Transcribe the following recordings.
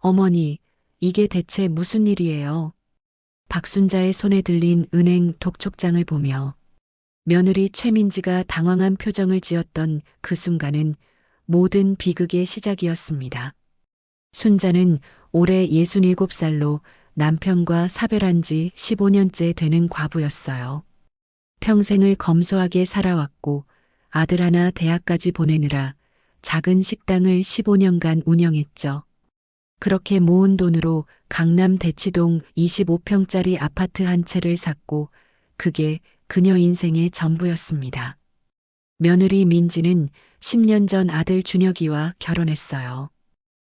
어머니, 이게 대체 무슨 일이에요? 박순자의 손에 들린 은행 독촉장을 보며 며느리 최민지가 당황한 표정을 지었던 그 순간은 모든 비극의 시작이었습니다. 순자는 올해 67살로 남편과 사별한 지 15년째 되는 과부였어요. 평생을 검소하게 살아왔고 아들 하나 대학까지 보내느라 작은 식당을 15년간 운영했죠. 그렇게 모은 돈으로 강남 대치동 25평짜리 아파트 한 채를 샀고 그게 그녀 인생의 전부였습니다. 며느리 민지는 10년 전 아들 준혁이와 결혼했어요.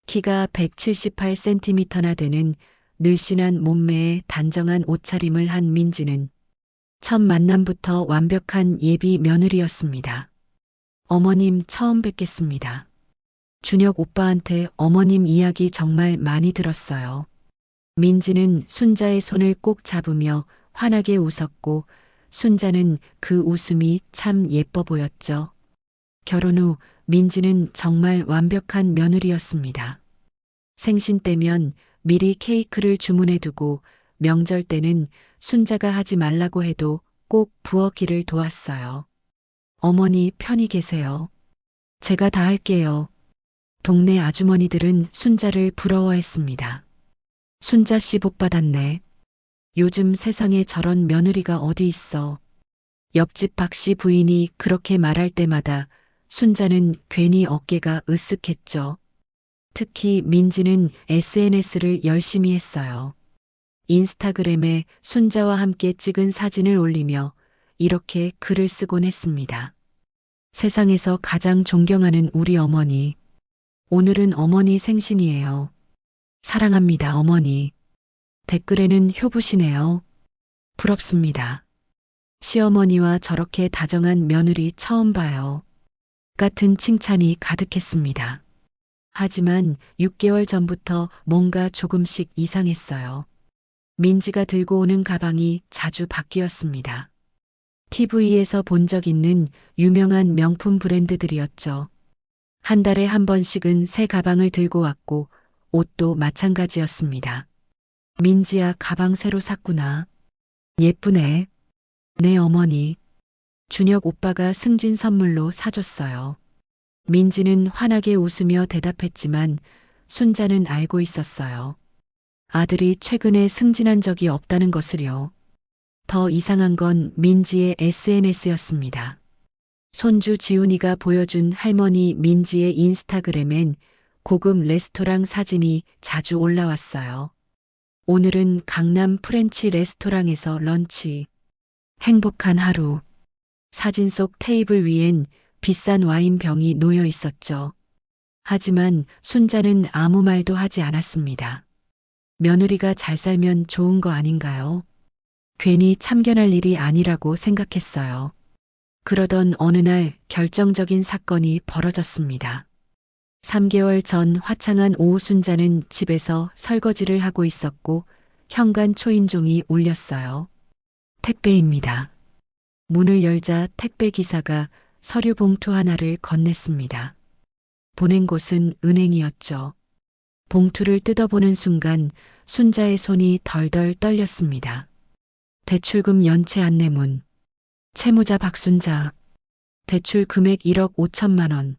키가 178cm나 되는 늘씬한 몸매에 단정한 옷차림을 한 민지는 첫 만남부터 완벽한 예비 며느리였습니다. 어머님 처음 뵙겠습니다. 준혁 오빠한테 어머님 이야기 정말 많이 들었어요. 민지는 순자의 손을 꼭 잡으며 환하게 웃었고 순자는 그 웃음이 참 예뻐 보였죠. 결혼 후 민지는 정말 완벽한 며느리였습니다. 생신 때면 미리 케이크를 주문해 두고 명절 때는 순자가 하지 말라고 해도 꼭 부엌일을 도왔어요. 어머니 편히 계세요. 제가 다 할게요. 동네 아주머니들은 순자를 부러워했습니다. 순자 씨 복 받았네. 요즘 세상에 저런 며느리가 어디 있어. 옆집 박 씨 부인이 그렇게 말할 때마다 순자는 괜히 어깨가 으쓱했죠. 특히 민지는 SNS를 열심히 했어요. 인스타그램에 순자와 함께 찍은 사진을 올리며 이렇게 글을 쓰곤 했습니다. 세상에서 가장 존경하는 우리 어머니. 오늘은 어머니 생신이에요. 사랑합니다, 어머니. 댓글에는 효부시네요. 부럽습니다. 시어머니와 저렇게 다정한 며느리 처음 봐요. 같은 칭찬이 가득했습니다. 하지만 6개월 전부터 뭔가 조금씩 이상했어요. 민지가 들고 오는 가방이 자주 바뀌었습니다. TV에서 본 적 있는 유명한 명품 브랜드들이었죠. 한 달에 한 번씩은 새 가방을 들고 왔고 옷도 마찬가지였습니다. 민지야, 가방 새로 샀구나. 예쁘네. 네, 어머니. 준혁 오빠가 승진 선물로 사줬어요. 민지는 환하게 웃으며 대답했지만 순자는 알고 있었어요. 아들이 최근에 승진한 적이 없다는 것을요. 더 이상한 건 민지의 SNS였습니다. 손주 지훈이가 보여준 할머니 민지의 인스타그램엔 고급 레스토랑 사진이 자주 올라왔어요. 오늘은 강남 프렌치 레스토랑에서 런치. 행복한 하루. 사진 속 테이블 위엔 비싼 와인병이 놓여 있었죠. 하지만 순자는 아무 말도 하지 않았습니다. 며느리가 잘 살면 좋은 거 아닌가요? 괜히 참견할 일이 아니라고 생각했어요. 그러던 어느 날 결정적인 사건이 벌어졌습니다. 3개월 전 화창한 오후 순자는 집에서 설거지를 하고 있었고 현관 초인종이 울렸어요. 택배입니다. 문을 열자 택배 기사가 서류 봉투 하나를 건넸습니다. 보낸 곳은 은행이었죠. 봉투를 뜯어보는 순간 순자의 손이 덜덜 떨렸습니다. 대출금 연체 안내문. 채무자 박순자. 대출 금액 1억 5천만 원.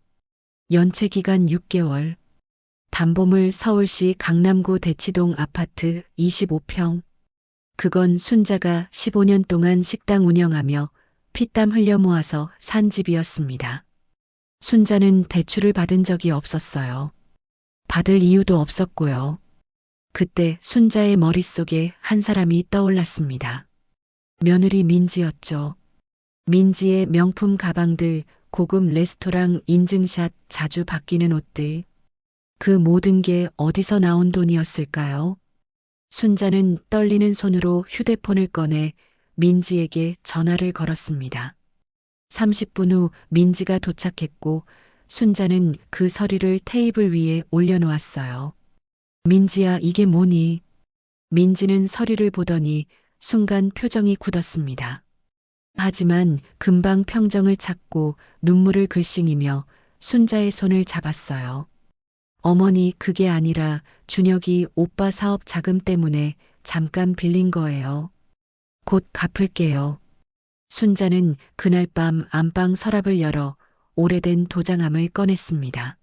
연체 기간 6개월. 담보물 서울시 강남구 대치동 아파트 25평. 그건 순자가 15년 동안 식당 운영하며 피땀 흘려 모아서 산 집이었습니다. 순자는 대출을 받은 적이 없었어요. 받을 이유도 없었고요. 그때 순자의 머릿속에 한 사람이 떠올랐습니다. 며느리 민지였죠. 민지의 명품 가방들, 고급 레스토랑 인증샷, 자주 바뀌는 옷들. 그 모든 게 어디서 나온 돈이었을까요? 순자는 떨리는 손으로 휴대폰을 꺼내 민지에게 전화를 걸었습니다. 30분 후 민지가 도착했고 순자는 그 서류를 테이블 위에 올려놓았어요. 민지야, 이게 뭐니? 민지는 서류를 보더니 순간 표정이 굳었습니다. 하지만 금방 평정을 찾고 눈물을 글썽이며 순자의 손을 잡았어요. 어머니, 그게 아니라 준혁이 오빠 사업 자금 때문에 잠깐 빌린 거예요. 곧 갚을게요. 순자는 그날 밤 안방 서랍을 열어 오래된 도장함을 꺼냈습니다.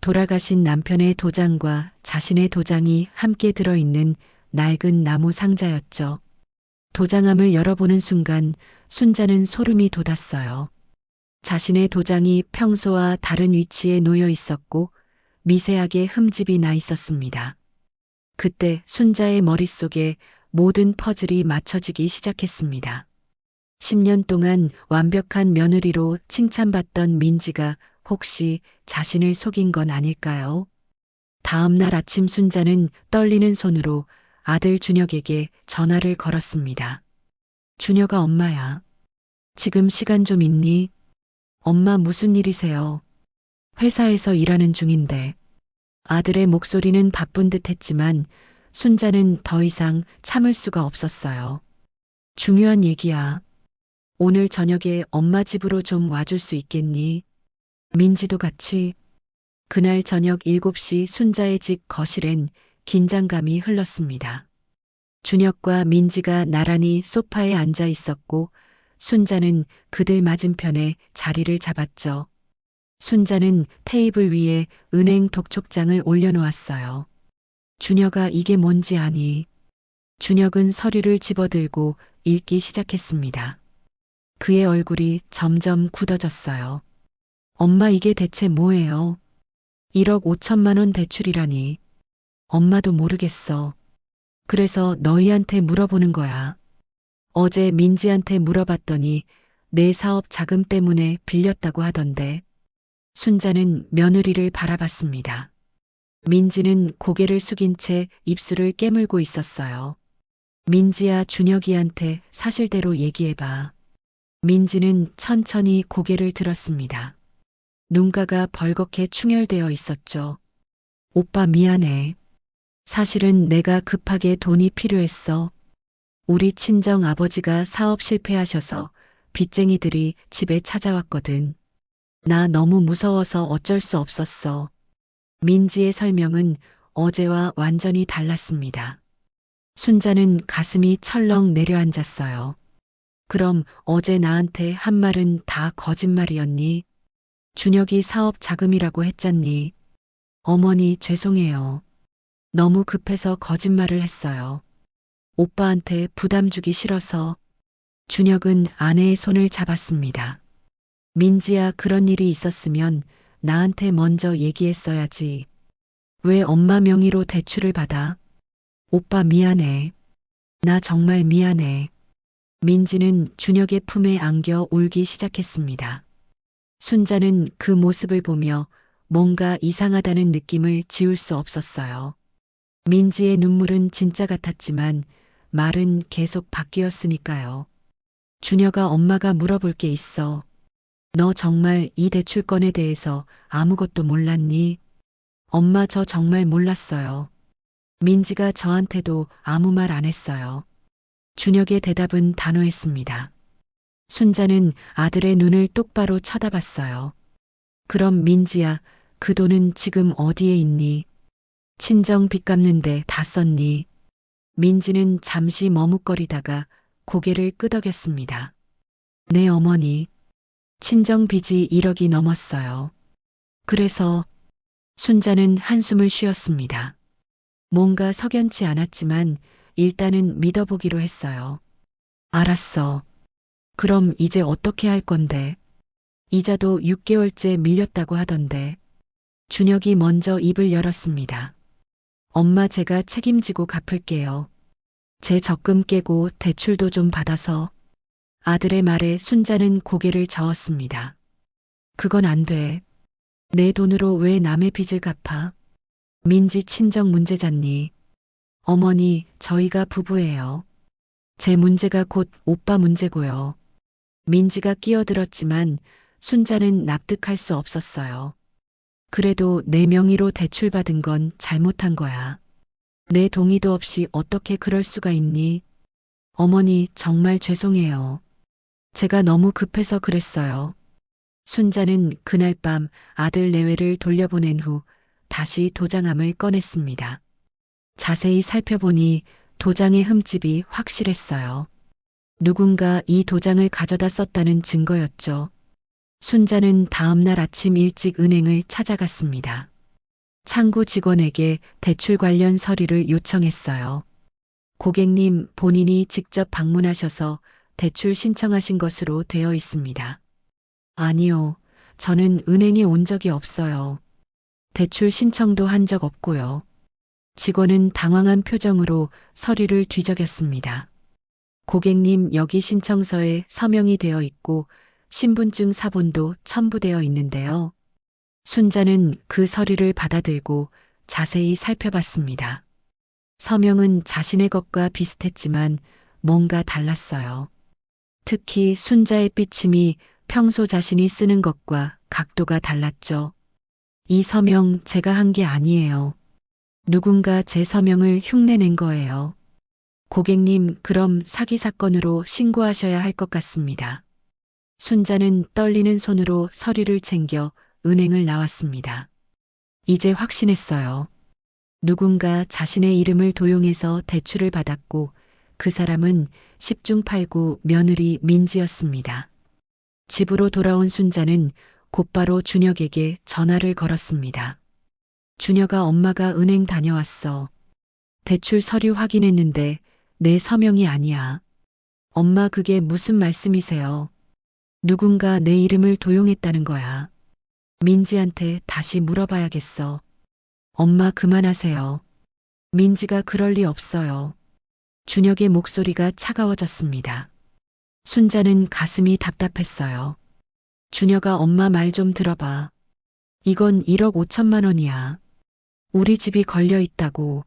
돌아가신 남편의 도장과 자신의 도장이 함께 들어있는 낡은 나무 상자였죠. 도장함을 열어보는 순간 순자는 소름이 돋았어요. 자신의 도장이 평소와 다른 위치에 놓여 있었고 미세하게 흠집이 나 있었습니다. 그때 순자의 머릿속에 모든 퍼즐이 맞춰지기 시작했습니다. 10년 동안 완벽한 며느리로 칭찬받던 민지가 혹시 자신을 속인 건 아닐까요? 다음 날 아침 순자는 떨리는 손으로 아들 준혁에게 전화를 걸었습니다. 준혁아, 엄마야. 지금 시간 좀 있니? 엄마, 무슨 일이세요? 회사에서 일하는 중인데. 아들의 목소리는 바쁜 듯 했지만 순자는 더 이상 참을 수가 없었어요. 중요한 얘기야. 오늘 저녁에 엄마 집으로 좀 와줄 수 있겠니? 민지도 같이. 그날 저녁 7시 순자의 집 거실엔 긴장감이 흘렀습니다. 준혁과 민지가 나란히 소파에 앉아 있었고 순자는 그들 맞은편에 자리를 잡았죠. 순자는 테이블 위에 은행 독촉장을 올려놓았어요. 준혁아, 이게 뭔지 아니? 준혁은 서류를 집어들고 읽기 시작했습니다. 그의 얼굴이 점점 굳어졌어요. 엄마, 이게 대체 뭐예요? 1억 5천만 원 대출이라니. 엄마도 모르겠어. 그래서 너희한테 물어보는 거야. 어제 민지한테 물어봤더니 내 사업 자금 때문에 빌렸다고 하던데. 순자는 며느리를 바라봤습니다. 민지는 고개를 숙인 채 입술을 깨물고 있었어요. 민지야, 준혁이한테 사실대로 얘기해봐. 민지는 천천히 고개를 들었습니다. 눈가가 벌겋게 충혈되어 있었죠. 오빠, 미안해. 사실은 내가 급하게 돈이 필요했어. 우리 친정 아버지가 사업 실패하셔서 빚쟁이들이 집에 찾아왔거든. 나 너무 무서워서 어쩔 수 없었어. 민지의 설명은 어제와 완전히 달랐습니다. 순자는 가슴이 철렁 내려앉았어요. 그럼 어제 나한테 한 말은 다 거짓말이었니? 준혁이 사업 자금이라고 했잖니. 어머니, 죄송해요. 너무 급해서 거짓말을 했어요. 오빠한테 부담 주기 싫어서. 준혁은 아내의 손을 잡았습니다. 민지야, 그런 일이 있었으면 나한테 먼저 얘기했어야지. 왜 엄마 명의로 대출을 받아? 오빠, 미안해. 나 정말 미안해. 민지는 준혁의 품에 안겨 울기 시작했습니다. 순자는 그 모습을 보며 뭔가 이상하다는 느낌을 지울 수 없었어요. 민지의 눈물은 진짜 같았지만 말은 계속 바뀌었으니까요. 준혁아, 엄마가 물어볼 게 있어. 너 정말 이 대출건에 대해서 아무것도 몰랐니? 엄마, 저 정말 몰랐어요. 민지가 저한테도 아무 말 안 했어요. 준혁의 대답은 단호했습니다. 순자는 아들의 눈을 똑바로 쳐다봤어요. 그럼 민지야, 그 돈은 지금 어디에 있니? 친정 빚 갚는데 다 썼니? 민지는 잠시 머뭇거리다가 고개를 끄덕였습니다. 네, 어머니. 친정 빚이 1억이 넘었어요. 그래서 순자는 한숨을 쉬었습니다. 뭔가 석연치 않았지만 일단은 믿어보기로 했어요. 알았어. 그럼 이제 어떻게 할 건데? 이자도 6개월째 밀렸다고 하던데. 준혁이 먼저 입을 열었습니다. 엄마, 제가 책임지고 갚을게요. 제 적금 깨고 대출도 좀 받아서. 아들의 말에 순자는 고개를 저었습니다. 그건 안 돼. 내 돈으로 왜 남의 빚을 갚아? 민지 친정 문제잖니. 어머니, 저희가 부부예요. 제 문제가 곧 오빠 문제고요. 민지가 끼어들었지만 순자는 납득할 수 없었어요. 그래도 내 명의로 대출받은 건 잘못한 거야. 내 동의도 없이 어떻게 그럴 수가 있니? 어머니, 정말 죄송해요. 제가 너무 급해서 그랬어요. 순자는 그날 밤 아들 내외를 돌려보낸 후 다시 도장함을 꺼냈습니다. 자세히 살펴보니 도장의 흠집이 확실했어요. 누군가 이 도장을 가져다 썼다는 증거였죠. 순자는 다음날 아침 일찍 은행을 찾아갔습니다. 창구 직원에게 대출 관련 서류를 요청했어요. 고객님 본인이 직접 방문하셔서 대출 신청하신 것으로 되어 있습니다. 아니요. 저는 은행에 온 적이 없어요. 대출 신청도 한 적 없고요. 직원은 당황한 표정으로 서류를 뒤적였습니다. 고객님 여기 신청서에 서명이 되어 있고 신분증 사본도 첨부되어 있는데요. 순자는 그 서류를 받아들고 자세히 살펴봤습니다. 서명은 자신의 것과 비슷했지만 뭔가 달랐어요. 특히 순자의 삐침이 평소 자신이 쓰는 것과 각도가 달랐죠. 이 서명 제가 한 게 아니에요. 누군가 제 서명을 흉내낸 거예요. 고객님, 그럼 사기 사건으로 신고하셔야 할 것 같습니다. 순자는 떨리는 손으로 서류를 챙겨 은행을 나왔습니다. 이제 확신했어요. 누군가 자신의 이름을 도용해서 대출을 받았고 그 사람은 10중 8구 며느리 민지였습니다. 집으로 돌아온 순자는 곧바로 준혁에게 전화를 걸었습니다. 준혁아, 엄마가 은행 다녀왔어. 대출 서류 확인했는데 내 서명이 아니야. 엄마, 그게 무슨 말씀이세요? 누군가 내 이름을 도용했다는 거야. 민지한테 다시 물어봐야겠어. 엄마, 그만하세요. 민지가 그럴 리 없어요. 준혁의 목소리가 차가워졌습니다. 순자는 가슴이 답답했어요. 준혁아, 엄마 말 좀 들어봐. 이건 1억 5천만 원이야. 우리 집이 걸려 있다고.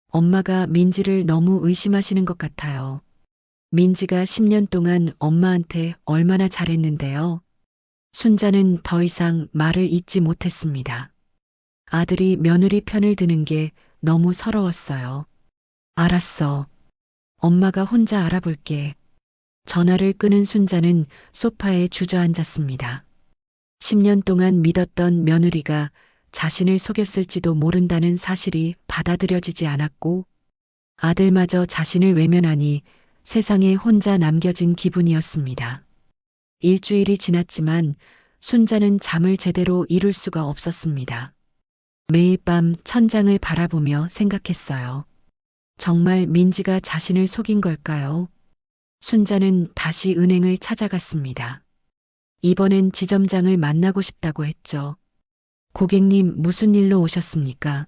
엄마가 민지를 너무 의심하시는 것 같아요. 민지가 10년 동안 엄마한테 얼마나 잘했는데요. 순자는 더 이상 말을 잇지 못했습니다. 아들이 며느리 편을 드는 게 너무 서러웠어요. 알았어. 엄마가 혼자 알아볼게. 전화를 끊은 순자는 소파에 주저앉았습니다. 10년 동안 믿었던 며느리가 자신을 속였을지도 모른다는 사실이 받아들여지지 않았고 아들마저 자신을 외면하니 세상에 혼자 남겨진 기분이었습니다. 일주일이 지났지만 순자는 잠을 제대로 이룰 수가 없었습니다. 매일 밤 천장을 바라보며 생각했어요. 정말 민지가 자신을 속인 걸까요? 순자는 다시 은행을 찾아갔습니다. 이번엔 지점장을 만나고 싶다고 했죠. 고객님, 무슨 일로 오셨습니까?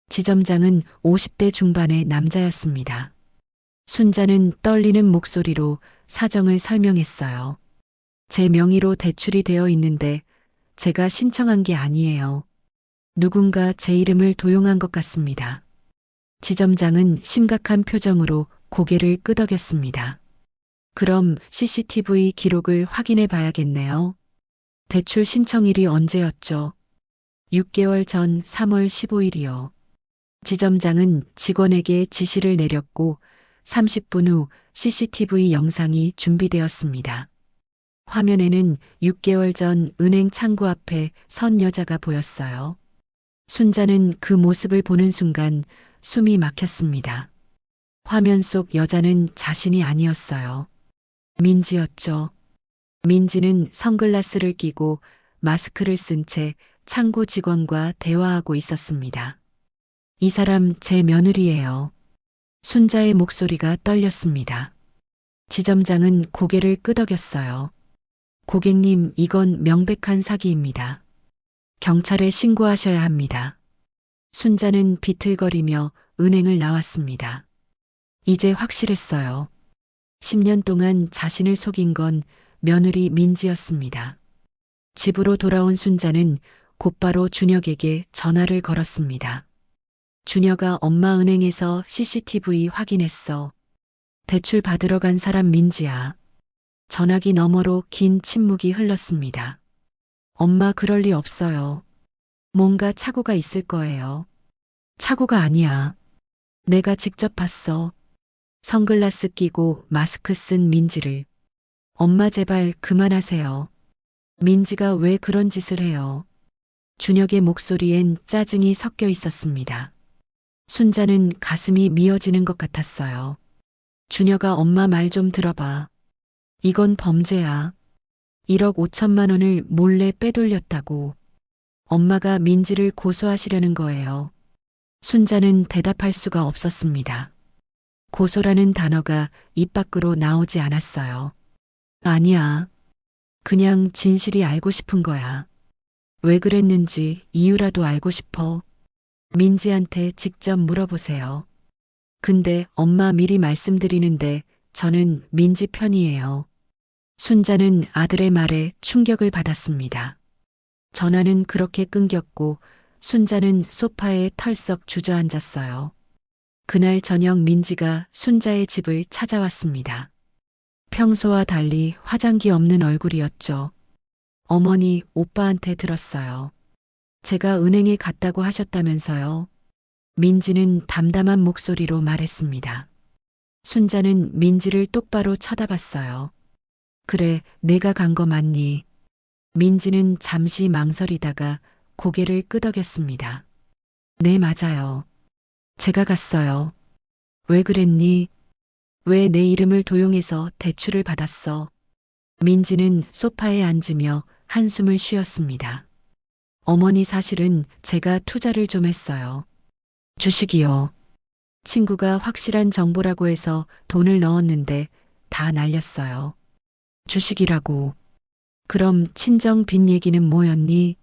지점장은 50대 중반의 남자였습니다. 순자는 떨리는 목소리로 사정을 설명했어요. 제 명의로 대출이 되어 있는데 제가 신청한 게 아니에요. 누군가 제 이름을 도용한 것 같습니다. 지점장은 심각한 표정으로 고개를 끄덕였습니다. 그럼 CCTV 기록을 확인해 봐야겠네요. 대출 신청일이 언제였죠? 6개월 전 3월 15일이요. 지점장은 직원에게 지시를 내렸고 30분 후 CCTV 영상이 준비되었습니다. 화면에는 6개월 전 은행 창구 앞에 선 여자가 보였어요. 순자는 그 모습을 보는 순간 숨이 막혔습니다. 화면 속 여자는 자신이 아니었어요. 민지였죠. 민지는 선글라스를 끼고 마스크를 쓴 채 창구 직원과 대화하고 있었습니다. 이 사람 제 며느리예요. 순자의 목소리가 떨렸습니다. 지점장은 고개를 끄덕였어요. 고객님, 이건 명백한 사기입니다. 경찰에 신고하셔야 합니다. 순자는 비틀거리며 은행을 나왔습니다. 이제 확실했어요. 10년 동안 자신을 속인 건 며느리 민지였습니다. 집으로 돌아온 순자는 곧바로 준혁에게 전화를 걸었습니다. 준혁아, 엄마 은행에서 CCTV 확인했어. 대출 받으러 간 사람 민지야. 전화기 너머로 긴 침묵이 흘렀습니다. 엄마, 그럴 리 없어요. 뭔가 착오가 있을 거예요. 착오가 아니야. 내가 직접 봤어. 선글라스 끼고 마스크 쓴 민지를. 엄마, 제발 그만하세요. 민지가 왜 그런 짓을 해요? 준혁의 목소리엔 짜증이 섞여 있었습니다. 순자는 가슴이 미어지는 것 같았어요. 준혁아, 엄마 말 좀 들어봐. 이건 범죄야. 1억 5천만 원을 몰래 빼돌렸다고. 엄마가 민지를 고소하시려는 거예요. 순자는 대답할 수가 없었습니다. 고소라는 단어가 입 밖으로 나오지 않았어요. 아니야. 그냥 진실이 알고 싶은 거야. 왜 그랬는지 이유라도 알고 싶어. 민지한테 직접 물어보세요. 근데 엄마, 미리 말씀드리는데 저는 민지 편이에요. 순자는 아들의 말에 충격을 받았습니다. 전화는 그렇게 끊겼고 순자는 소파에 털썩 주저앉았어요. 그날 저녁 민지가 순자의 집을 찾아왔습니다. 평소와 달리 화장기 없는 얼굴이었죠. 어머니, 오빠한테 들었어요. 제가 은행에 갔다고 하셨다면서요. 민지는 담담한 목소리로 말했습니다. 순자는 민지를 똑바로 쳐다봤어요. 그래, 내가 간 거 맞니? 민지는 잠시 망설이다가 고개를 끄덕였습니다. 네, 맞아요. 제가 갔어요. 왜 그랬니? 왜 내 이름을 도용해서 대출을 받았어? 민지는 소파에 앉으며 한숨을 쉬었습니다. 어머니, 사실은 제가 투자를 좀 했어요. 주식이요. 친구가 확실한 정보라고 해서 돈을 넣었는데 다 날렸어요. 주식이라고. 그럼 친정 빚 얘기는 뭐였니?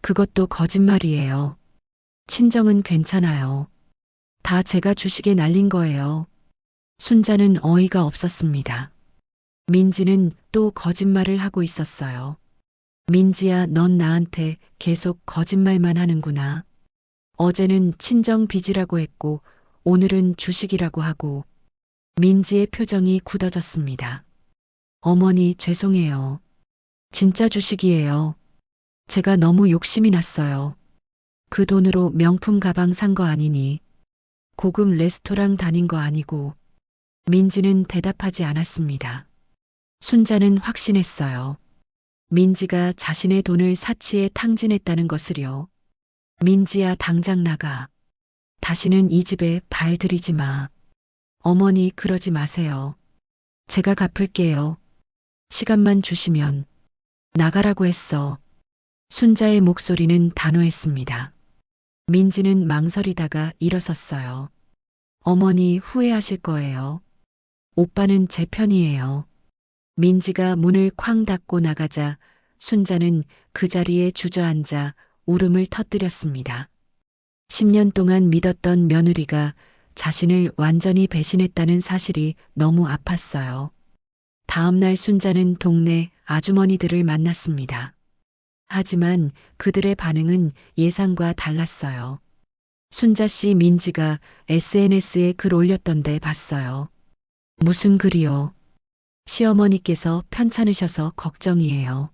그것도 거짓말이에요. 친정은 괜찮아요. 다 제가 주식에 날린 거예요. 순자는 어이가 없었습니다. 민지는 또 거짓말을 하고 있었어요. 민지야, 넌 나한테 계속 거짓말만 하는구나. 어제는 친정 빚이라고 했고 오늘은 주식이라고 하고. 민지의 표정이 굳어졌습니다. 어머니, 죄송해요. 진짜 주식이에요. 제가 너무 욕심이 났어요. 그 돈으로 명품 가방 산 거 아니니. 고급 레스토랑 다닌 거 아니고. 민지는 대답하지 않았습니다. 순자는 확신했어요. 민지가 자신의 돈을 사치에 탕진했다는 것을요. 민지야, 당장 나가. 다시는 이 집에 발 들이지 마. 어머니, 그러지 마세요. 제가 갚을게요. 시간만 주시면. 나가라고 했어. 순자의 목소리는 단호했습니다. 민지는 망설이다가 일어섰어요. 어머니, 후회하실 거예요. 오빠는 제 편이에요. 민지가 문을 쾅 닫고 나가자 순자는 그 자리에 주저앉아 울음을 터뜨렸습니다. 10년 동안 믿었던 며느리가 자신을 완전히 배신했다는 사실이 너무 아팠어요. 다음 날 순자는 동네 아주머니들을 만났습니다. 하지만 그들의 반응은 예상과 달랐어요. 순자 씨, 민지가 SNS에 글 올렸던데 봤어요. 무슨 글이요? 시어머니께서 편찮으셔서 걱정이에요.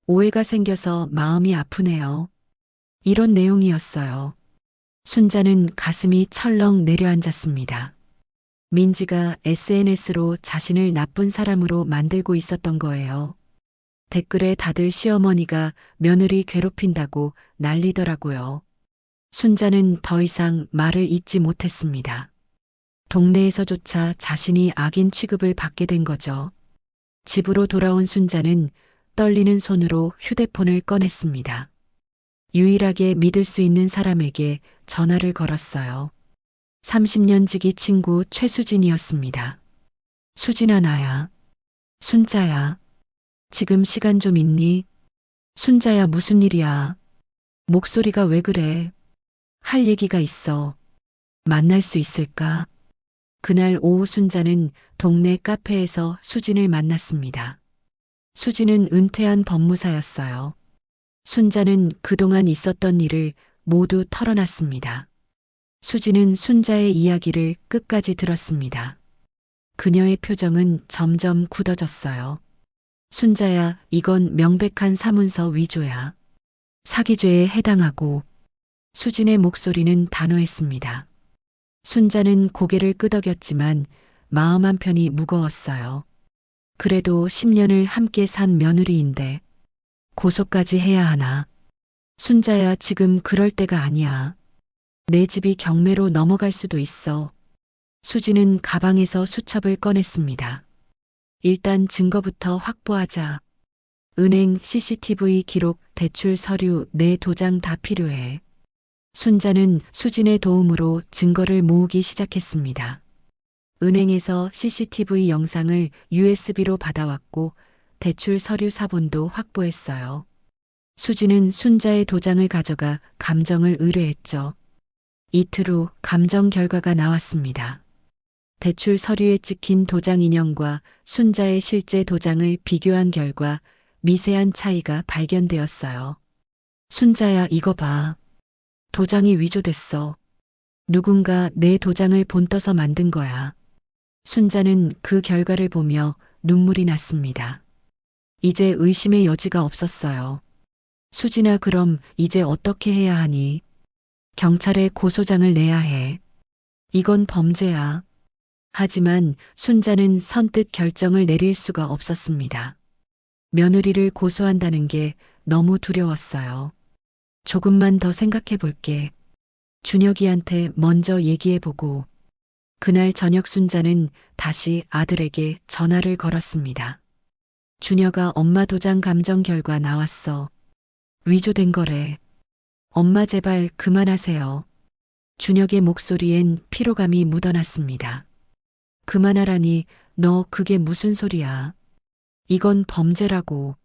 오해가 생겨서 마음이 아프네요. 이런 내용이었어요. 순자는 가슴이 철렁 내려앉았습니다. 민지가 SNS로 자신을 나쁜 사람으로 만들고 있었던 거예요. 댓글에 다들 시어머니가 며느리 괴롭힌다고 난리더라고요. 순자는 더 이상 말을 잇지 못했습니다. 동네에서조차 자신이 악인 취급을 받게 된 거죠. 집으로 돌아온 순자는 떨리는 손으로 휴대폰을 꺼냈습니다. 유일하게 믿을 수 있는 사람에게 전화를 걸었어요. 30년 지기 친구 최수진이었습니다. 수진아, 나야. 순자야. 지금 시간 좀 있니? 순자야, 무슨 일이야? 목소리가 왜 그래? 할 얘기가 있어. 만날 수 있을까? 그날 오후 순자는 동네 카페에서 수진을 만났습니다. 수진은 은퇴한 법무사였어요. 순자는 그동안 있었던 일을 모두 털어놨습니다. 수진은 순자의 이야기를 끝까지 들었습니다. 그녀의 표정은 점점 굳어졌어요. 순자야, 이건 명백한 사문서 위조야. 사기죄에 해당하고. 수진의 목소리는 단호했습니다. 순자는 고개를 끄덕였지만 마음 한편이 무거웠어요. 그래도 10년을 함께 산 며느리인데 고소까지 해야 하나. 순자야, 지금 그럴 때가 아니야. 내 집이 경매로 넘어갈 수도 있어. 수지는 가방에서 수첩을 꺼냈습니다. 일단 증거부터 확보하자. 은행 CCTV 기록, 대출 서류, 내 도장 다 필요해. 순자는 수진의 도움으로 증거를 모으기 시작했습니다. 은행에서 CCTV 영상을 USB로 받아왔고 대출 서류 사본도 확보했어요. 수진은 순자의 도장을 가져가 감정을 의뢰했죠. 이틀 후 감정 결과가 나왔습니다. 대출 서류에 찍힌 도장 인형과 순자의 실제 도장을 비교한 결과 미세한 차이가 발견되었어요. 순자야, 이거 봐. 도장이 위조됐어. 누군가 내 도장을 본떠서 만든 거야. 순자는 그 결과를 보며 눈물이 났습니다. 이제 의심의 여지가 없었어요. 수진아, 그럼 이제 어떻게 해야 하니? 경찰에 고소장을 내야 해. 이건 범죄야. 하지만 순자는 선뜻 결정을 내릴 수가 없었습니다. 며느리를 고소한다는 게 너무 두려웠어요. 조금만 더 생각해 볼게. 준혁이한테 먼저 얘기해 보고. 그날 저녁 순자는 다시 아들에게 전화를 걸었습니다. 준혁아, 엄마 도장 감정 결과 나왔어. 위조된 거래. 엄마, 제발 그만하세요. 준혁의 목소리엔 피로감이 묻어났습니다. 그만하라니, 너 그게 무슨 소리야. 이건 범죄라고.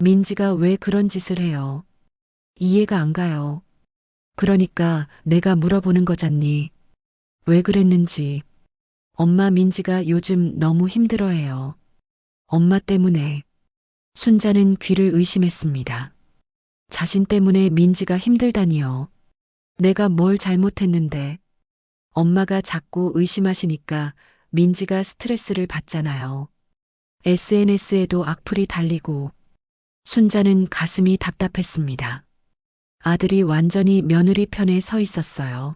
민지가 왜 그런 짓을 해요? 이해가 안 가요. 그러니까 내가 물어보는 거잖니. 왜 그랬는지. 엄마, 민지가 요즘 너무 힘들어해요. 엄마 때문에. 순자는 귀를 의심했습니다. 자신 때문에 민지가 힘들다니요. 내가 뭘 잘못했는데. 엄마가 자꾸 의심하시니까 민지가 스트레스를 받잖아요. SNS에도 악플이 달리고. 순자는 가슴이 답답했습니다. 아들이 완전히 며느리 편에 서 있었어요.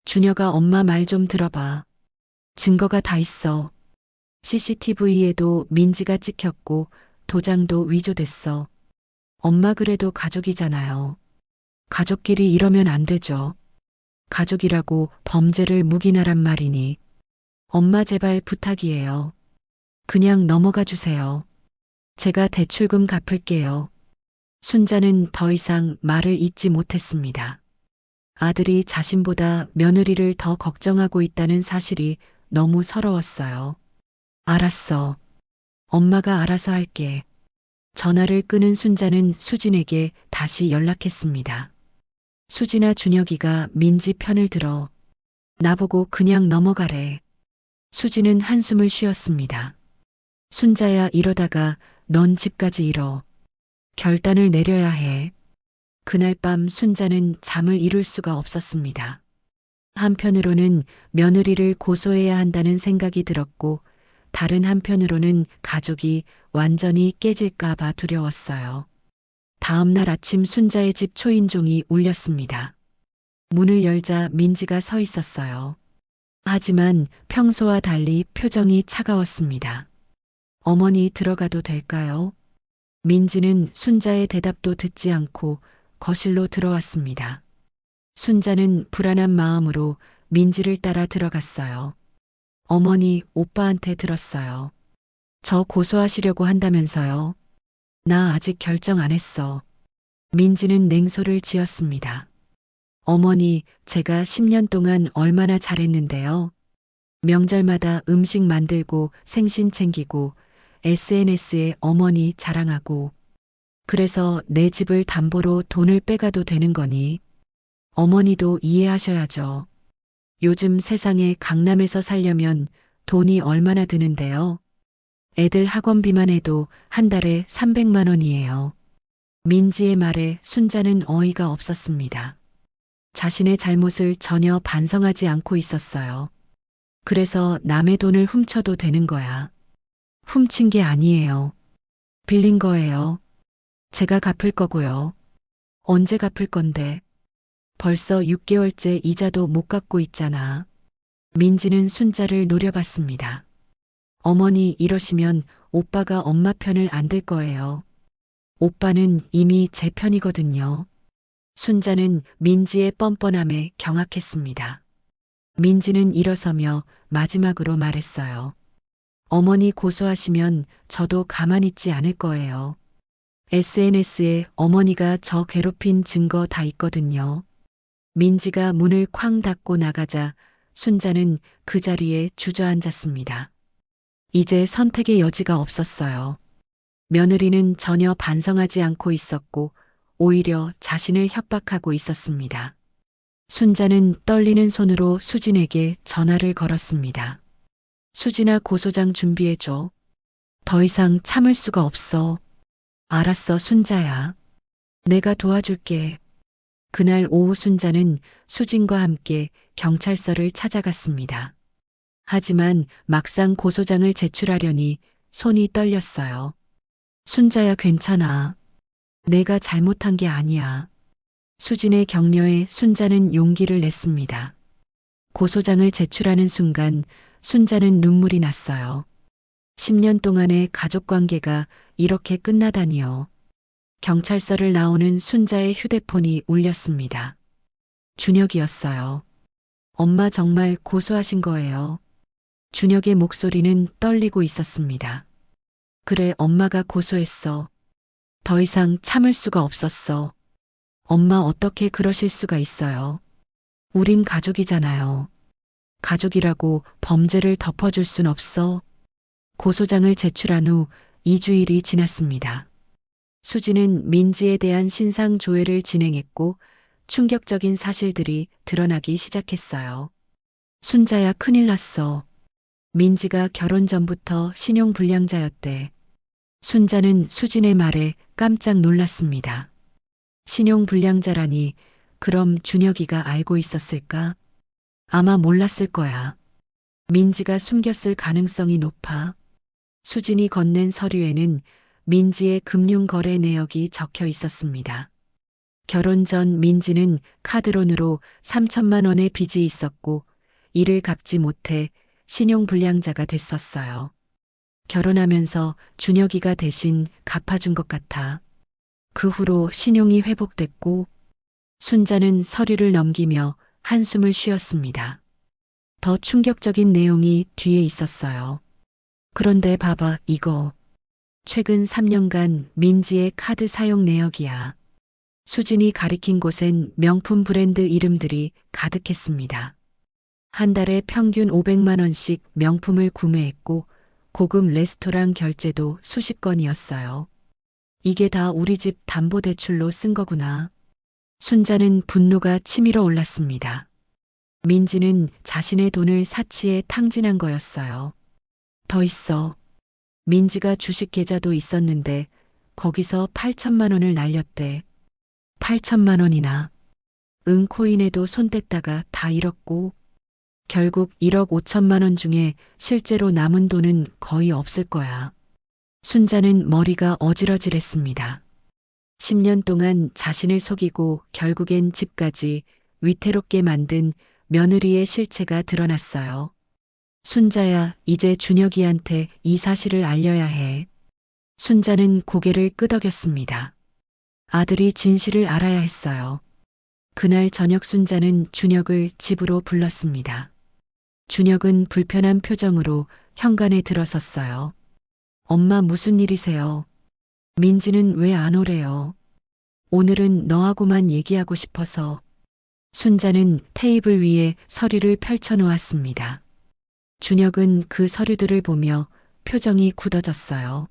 준혁아, 엄마 말 좀 들어봐. 증거가 다 있어. CCTV에도 민지가 찍혔고 도장도 위조됐어. 엄마, 그래도 가족이잖아요. 가족끼리 이러면 안 되죠. 가족이라고 범죄를 묵인하란 말이니. 엄마, 제발 부탁이에요. 그냥 넘어가 주세요. 제가 대출금 갚을게요. 순자는 더 이상 말을 잇지 못했습니다. 아들이 자신보다 며느리를 더 걱정하고 있다는 사실이 너무 서러웠어요. 알았어. 엄마가 알아서 할게. 전화를 끊은 순자는 수진에게 다시 연락했습니다. 수진아, 준혁이가 민지 편을 들어. 나보고 그냥 넘어가래. 수진은 한숨을 쉬었습니다. 순자야, 이러다가 넌 집까지 잃어. 결단을 내려야 해. 그날 밤 순자는 잠을 이룰 수가 없었습니다. 한편으로는 며느리를 고소해야 한다는 생각이 들었고, 다른 한편으로는 가족이 완전히 깨질까봐 두려웠어요. 다음 날 아침 순자의 집 초인종이 울렸습니다. 문을 열자 민지가 서 있었어요. 하지만 평소와 달리 표정이 차가웠습니다. 어머니, 들어가도 될까요? 민지는 순자의 대답도 듣지 않고 거실로 들어왔습니다. 순자는 불안한 마음으로 민지를 따라 들어갔어요. 어머니, 오빠한테 들었어요. 저 고소하시려고 한다면서요. 나 아직 결정 안 했어. 민지는 냉소를 지었습니다. 어머니, 제가 10년 동안 얼마나 잘했는데요. 명절마다 음식 만들고 생신 챙기고 SNS에 어머니 자랑하고. 그래서 내 집을 담보로 돈을 빼가도 되는 거니. 어머니도 이해하셔야죠. 요즘 세상에 강남에서 살려면 돈이 얼마나 드는데요. 애들 학원비만 해도 한 달에 300만 원이에요. 민지의 말에 순자는 어이가 없었습니다. 자신의 잘못을 전혀 반성하지 않고 있었어요. 그래서 남의 돈을 훔쳐도 되는 거야. 훔친 게 아니에요. 빌린 거예요. 제가 갚을 거고요. 언제 갚을 건데? 벌써 6개월째 이자도 못 갚고 있잖아. 민지는 순자를 노려봤습니다. 어머니, 이러시면 오빠가 엄마 편을 안 들 거예요. 오빠는 이미 제 편이거든요. 순자는 민지의 뻔뻔함에 경악했습니다. 민지는 일어서며 마지막으로 말했어요. 어머니 고소하시면 저도 가만히 있지 않을 거예요. SNS에 어머니가 저 괴롭힌 증거 다 있거든요. 민지가 문을 쾅 닫고 나가자 순자는 그 자리에 주저앉았습니다. 이제 선택의 여지가 없었어요. 며느리는 전혀 반성하지 않고 있었고 오히려 자신을 협박하고 있었습니다. 순자는 떨리는 손으로 수진에게 전화를 걸었습니다. 수진아, 고소장 준비해줘. 더 이상 참을 수가 없어. 알았어, 순자야. 내가 도와줄게. 그날 오후 순자는 수진과 함께 경찰서를 찾아갔습니다. 하지만 막상 고소장을 제출하려니 손이 떨렸어요. 순자야, 괜찮아. 내가 잘못한 게 아니야. 수진의 격려에 순자는 용기를 냈습니다. 고소장을 제출하는 순간 순자는 눈물이 났어요. 10년 동안의 가족 관계가 이렇게 끝나다니요. 경찰서를 나오는 순자의 휴대폰이 울렸습니다. 준혁이었어요. 엄마 정말 고소하신 거예요. 준혁의 목소리는 떨리고 있었습니다. 그래, 엄마가 고소했어. 더 이상 참을 수가 없었어. 엄마 어떻게 그러실 수가 있어요. 우린 가족이잖아요. 가족이라고 범죄를 덮어줄 순 없어. 고소장을 제출한 후 2주일이 지났습니다. 수지는 민지에 대한 신상 조회를 진행했고 충격적인 사실들이 드러나기 시작했어요. 순자야, 큰일 났어. 민지가 결혼 전부터 신용불량자였대. 순자는 수진의 말에 깜짝 놀랐습니다. 신용불량자라니, 그럼 준혁이가 알고 있었을까? 아마 몰랐을 거야. 민지가 숨겼을 가능성이 높아. 수진이 건넨 서류에는 민지의 금융거래 내역이 적혀 있었습니다. 결혼 전 민지는 카드론으로 3천만 원의 빚이 있었고 이를 갚지 못해 신용불량자가 됐었어요. 결혼하면서 준혁이가 대신 갚아준 것 같아. 그 후로 신용이 회복됐고 순자는 서류를 넘기며 한숨을 쉬었습니다. 더 충격적인 내용이 뒤에 있었어요. 그런데 봐봐, 이거. 최근 3년간 민지의 카드 사용 내역이야. 수진이 가리킨 곳엔 명품 브랜드 이름들이 가득했습니다. 한 달에 평균 500만 원씩 명품을 구매했고 고급 레스토랑 결제도 수십 건이었어요. 이게 다 우리 집 담보대출로 쓴 거구나. 순자는 분노가 치밀어 올랐습니다. 민지는 자신의 돈을 사치에 탕진한 거였어요. 더 있어. 민지가 주식 계좌도 있었는데 거기서 8천만 원을 날렸대. 8천만 원이나. 코인에도 손 댔다가 다 잃었고 결국 1억 5천만 원 중에 실제로 남은 돈은 거의 없을 거야. 순자는 머리가 어지러질했습니다. 10년 동안 자신을 속이고 결국엔 집까지 위태롭게 만든 며느리의 실체가 드러났어요. 순자야, 이제 준혁이한테 이 사실을 알려야 해. 순자는 고개를 끄덕였습니다. 아들이 진실을 알아야 했어요. 그날 저녁 순자는 준혁을 집으로 불렀습니다. 준혁은 불편한 표정으로 현관에 들어섰어요. 엄마, 무슨 일이세요? 민지는 왜 안 오래요? 오늘은 너하고만 얘기하고 싶어서. 순자는 테이블 위에 서류를 펼쳐놓았습니다. 준혁은 그 서류들을 보며 표정이 굳어졌어요.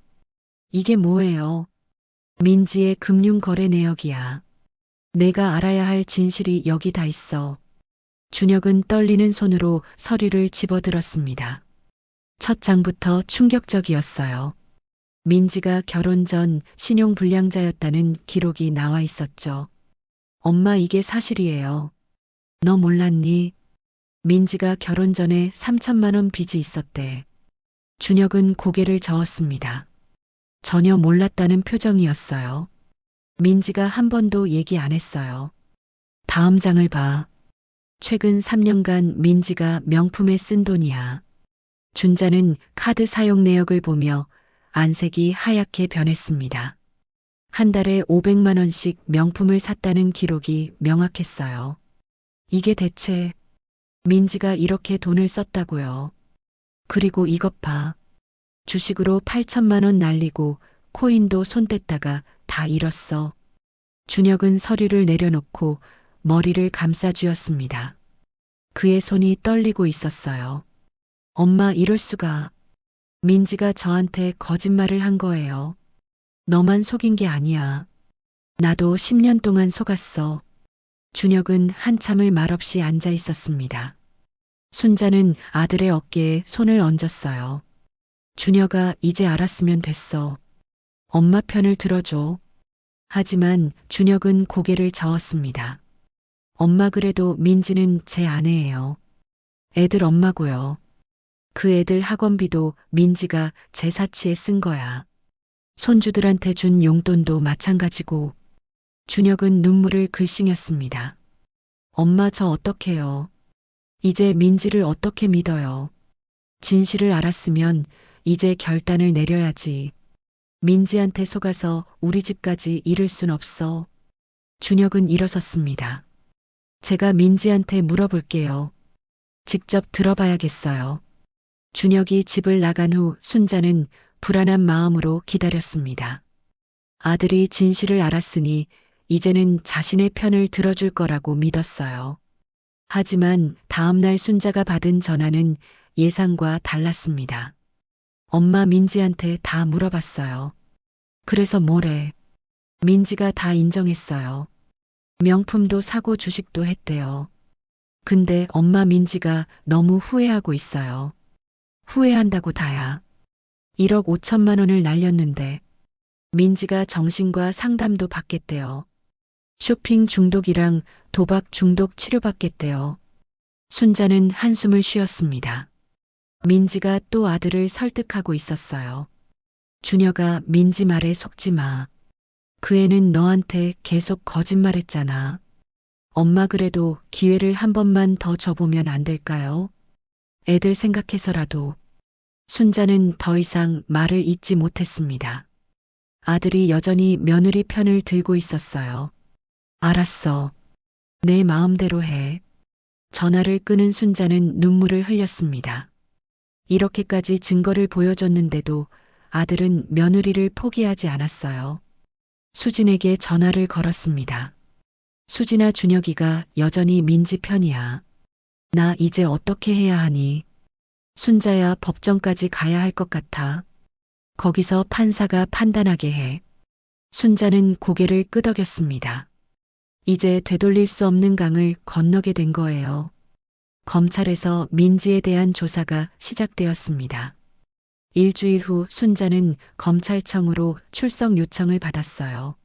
이게 뭐예요? 민지의 금융거래 내역이야. 내가 알아야 할 진실이 여기 다 있어. 준혁은 떨리는 손으로 서류를 집어들었습니다. 첫 장부터 충격적이었어요. 민지가 결혼 전 신용불량자였다는 기록이 나와 있었죠. 엄마, 이게 사실이에요. 너 몰랐니? 민지가 결혼 전에 3천만 원 빚이 있었대. 준혁은 고개를 저었습니다. 전혀 몰랐다는 표정이었어요. 민지가 한 번도 얘기 안 했어요. 다음 장을 봐. 최근 3년간 민지가 명품에 쓴 돈이야. 준자는 카드 사용 내역을 보며 안색이 하얗게 변했습니다. 한 달에 500만 원씩 명품을 샀다는 기록이 명확했어요. 이게 대체 민지가 이렇게 돈을 썼다고요. 그리고 이것 봐. 주식으로 8천만 원 날리고 코인도 손 뗐다가 다 잃었어. 준혁은 서류를 내려놓고 머리를 감싸쥐었습니다. 그의 손이 떨리고 있었어요. 엄마, 이럴 수가. 민지가 저한테 거짓말을 한 거예요. 너만 속인 게 아니야. 나도 10년 동안 속았어. 준혁은 한참을 말없이 앉아 있었습니다. 순자는 아들의 어깨에 손을 얹었어요. 준혁아, 이제 알았으면 됐어. 엄마 편을 들어줘. 하지만 준혁은 고개를 저었습니다. 엄마, 그래도 민지는 제 아내예요. 애들 엄마고요. 그 애들 학원비도 민지가 제 사치에 쓴 거야. 손주들한테 준 용돈도 마찬가지고. 준혁은 눈물을 글썽였습니다. 엄마, 저 어떡해요. 이제 민지를 어떻게 믿어요. 진실을 알았으면 이제 결단을 내려야지. 민지한테 속아서 우리 집까지 잃을 순 없어. 준혁은 일어섰습니다. 제가 민지한테 물어볼게요. 직접 들어봐야겠어요. 준혁이 집을 나간 후 순자는 불안한 마음으로 기다렸습니다. 아들이 진실을 알았으니 이제는 자신의 편을 들어줄 거라고 믿었어요. 하지만 다음날 순자가 받은 전화는 예상과 달랐습니다. 엄마, 민지한테 다 물어봤어요. 그래서 뭐래? 민지가 다 인정했어요. 명품도 사고 주식도 했대요. 근데 엄마, 민지가 너무 후회하고 있어요. 후회한다고 다야. 1억 5천만 원을 날렸는데 민지가 정신과 상담도 받겠대요. 쇼핑 중독이랑 도박 중독 치료받겠대요. 순자는 한숨을 쉬었습니다. 민지가 또 아들을 설득하고 있었어요. 준혁아, 민지 말에 속지 마. 그 애는 너한테 계속 거짓말했잖아. 엄마, 그래도 기회를 한 번만 더 줘보면 안 될까요? 애들 생각해서라도. 순자는 더 이상 말을 잇지 못했습니다. 아들이 여전히 며느리 편을 들고 있었어요. 알았어. 내 마음대로 해. 전화를 끊은 순자는 눈물을 흘렸습니다. 이렇게까지 증거를 보여줬는데도 아들은 며느리를 포기하지 않았어요. 수진에게 전화를 걸었습니다. 수진아, 준혁이가 여전히 민지 편이야. 나 이제 어떻게 해야 하니? 순자야, 법정까지 가야 할 것 같아. 거기서 판사가 판단하게 해. 순자는 고개를 끄덕였습니다. 이제 되돌릴 수 없는 강을 건너게 된 거예요. 검찰에서 민지에 대한 조사가 시작되었습니다. 일주일 후 순자는 검찰청으로 출석 요청을 받았어요.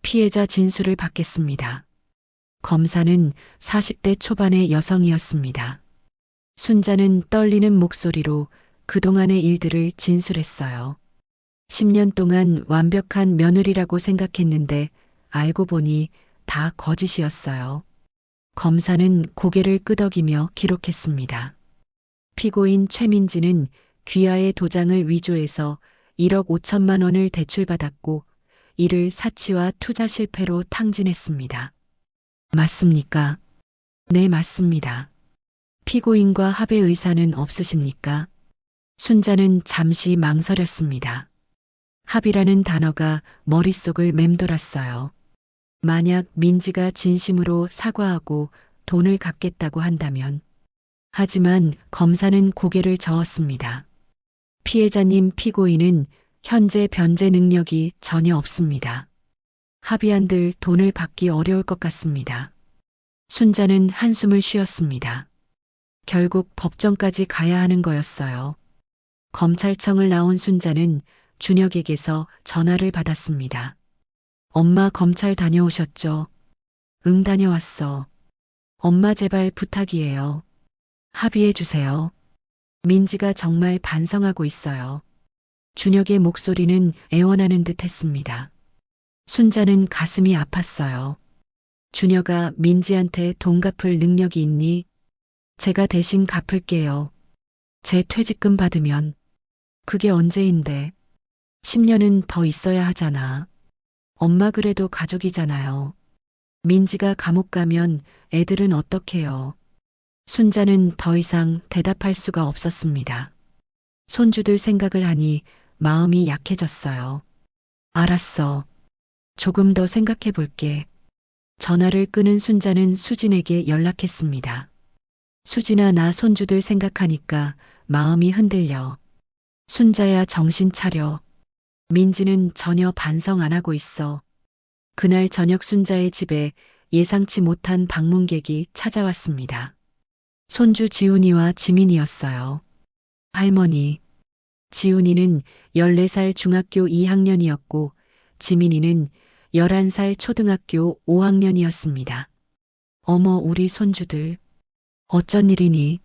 피해자 진술을 받겠습니다. 검사는 40대 초반의 여성이었습니다. 순자는 떨리는 목소리로 그동안의 일들을 진술했어요. 10년 동안 완벽한 며느리라고 생각했는데 알고 보니 다 거짓이었어요. 검사는 고개를 끄덕이며 기록했습니다. 피고인 최민지는 귀하의 도장을 위조해서 1억 5천만 원을 대출받았고 이를 사치와 투자 실패로 탕진했습니다. 맞습니까? 네, 맞습니다. 피고인과 합의 의사는 없으십니까? 순자는 잠시 망설였습니다. 합의라는 단어가 머릿속을 맴돌았어요. 만약 민지가 진심으로 사과하고 돈을 갚겠다고 한다면. 하지만 검사는 고개를 저었습니다. 피해자님, 피고인은 현재 변제 능력이 전혀 없습니다. 합의한들 돈을 받기 어려울 것 같습니다. 순자는 한숨을 쉬었습니다. 결국 법정까지 가야 하는 거였어요. 검찰청을 나온 순자는 준혁에게서 전화를 받았습니다. 엄마, 검찰 다녀오셨죠? 응, 다녀왔어. 엄마, 제발 부탁이에요. 합의해 주세요. 민지가 정말 반성하고 있어요. 준혁의 목소리는 애원하는 듯 했습니다. 순자는 가슴이 아팠어요. 준혁아, 민지한테 돈 갚을 능력이 있니? 제가 대신 갚을게요. 제 퇴직금 받으면. 그게 언제인데? 10년은 더 있어야 하잖아. 엄마 그래도 가족이잖아요. 민지가 감옥 가면 애들은 어떡해요? 순자는 더 이상 대답할 수가 없었습니다. 손주들 생각을 하니 마음이 약해졌어요. 알았어. 조금 더 생각해 볼게. 전화를 끊은 순자는 수진에게 연락했습니다. 수진아, 나 손주들 생각하니까 마음이 흔들려. 순자야, 정신 차려. 민지는 전혀 반성 안 하고 있어. 그날 저녁 순자의 집에 예상치 못한 방문객이 찾아왔습니다. 손주 지훈이와 지민이었어요. 할머니. 지훈이는 14살 중학교 2학년이었고 지민이는 11살 초등학교 5학년이었습니다. 어머, 우리 손주들. 어쩐 일이니?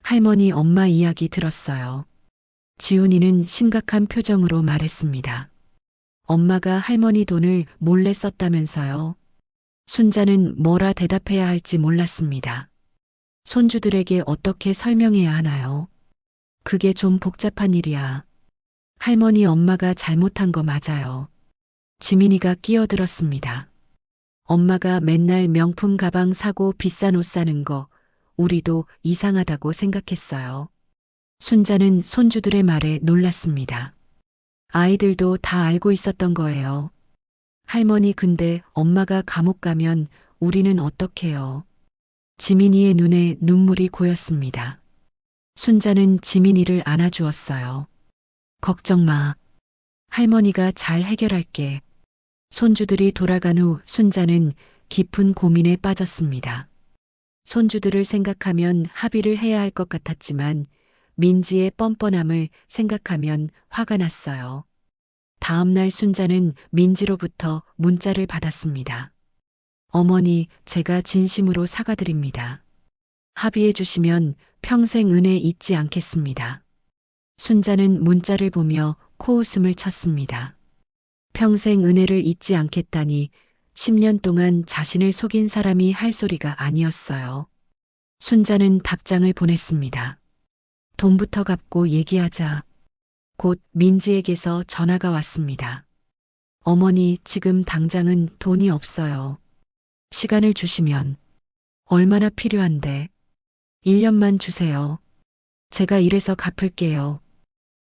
할머니, 엄마 이야기 들었어요. 지훈이는 심각한 표정으로 말했습니다. 엄마가 할머니 돈을 몰래 썼다면서요. 순자는 뭐라 대답해야 할지 몰랐습니다. 손주들에게 어떻게 설명해야 하나요? 그게 좀 복잡한 일이야. 할머니, 엄마가 잘못한 거 맞아요. 지민이가 끼어들었습니다. 엄마가 맨날 명품 가방 사고 비싼 옷 사는 거 우리도 이상하다고 생각했어요. 순자는 손주들의 말에 놀랐습니다. 아이들도 다 알고 있었던 거예요. 할머니, 근데 엄마가 감옥 가면 우리는 어떡해요? 지민이의 눈에 눈물이 고였습니다. 순자는 지민이를 안아주었어요. 걱정 마. 할머니가 잘 해결할게. 손주들이 돌아간 후 순자는 깊은 고민에 빠졌습니다. 손주들을 생각하면 합의를 해야 할 것 같았지만 민지의 뻔뻔함을 생각하면 화가 났어요. 다음 날 순자는 민지로부터 문자를 받았습니다. 어머니, 제가 진심으로 사과드립니다. 합의해 주시면 평생 은혜 잊지 않겠습니다. 순자는 문자를 보며 코웃음을 쳤습니다. 평생 은혜를 잊지 않겠다니 10년 동안 자신을 속인 사람이 할 소리가 아니었어요. 순자는 답장을 보냈습니다. 돈부터 갚고 얘기하자. 곧 민지에게서 전화가 왔습니다. 어머니, 지금 당장은 돈이 없어요. 시간을 주시면. 얼마나 필요한데. 1년만 주세요. 제가 일해서 갚을게요.